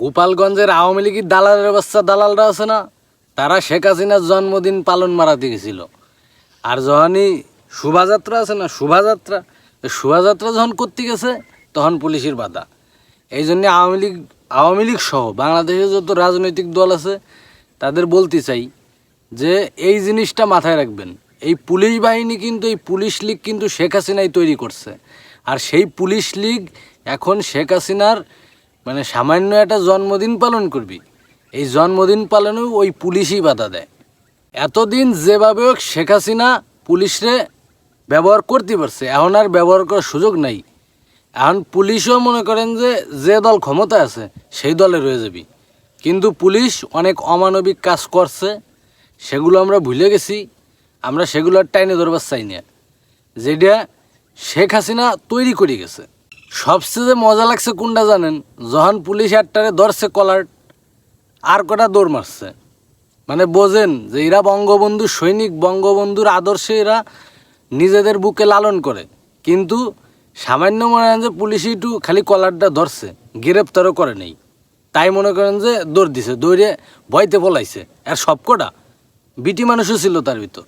গোপালগঞ্জের আওয়ামী লীগের দালালের বাচ্চা দালালরা আছে না, তারা শেখ হাসিনার জন্মদিন পালন মারাতে গেছিল। আর যখনই শোভাযাত্রা আছে না, শোভাযাত্রা যখন করতে গেছে তখন পুলিশের বাধা। এই জন্যে আওয়ামী লীগ সহ বাংলাদেশে যত রাজনৈতিক দল আছে তাদের বলতে চাই যে এই জিনিসটা মাথায় রাখবেন। এই পুলিশ বাহিনী কিন্তু, এই পুলিশ লীগ কিন্তু শেখ হাসিনাই তৈরি করছে। আর সেই পুলিশ লীগ এখন শেখ হাসিনার মানে সামান্য একটা জন্মদিন পালন করবি, এই জন্মদিন পালনেও ওই পুলিশই বাধা দেয়। এতদিন যেভাবে হোক শেখ হাসিনা পুলিশরে ব্যবহার করতে পারছে, এখন আর ব্যবহার করার সুযোগ নাই। এখন পুলিশও মনে করেন যে দল ক্ষমতা আছে সেই দলে রয়ে যাবি, কিন্তু পুলিশ অনেক অমানবিক কাজ করছে, সেগুলো আমরা ভুলে গেছি। আমরা সেগুলো টাইনে ধরবার চাই না, যেটা শেখ হাসিনা তৈরি করে গেছে। সবচেয়ে মজা লাগছে কোনটা জানেন? যখন পুলিশ একটারে ধরছে কলার, আর কটা দৌড় মারছে। মানে বোঝেন যে এরা বঙ্গবন্ধুর সৈনিক, বঙ্গবন্ধুর আদর্শে এরা নিজেদের বুকে লালন করে, কিন্তু সামান্য মনে হয় যে পুলিশ একটু খালি কলারটা ধরছে, গ্রেপ্তারও করে নেই। তাই মনে করেন যে দৌড় দিছে, দৌড়ে ভয়তে পলাইছে। আর সবকটা বিটি মানুষও ছিল তার ভিতর।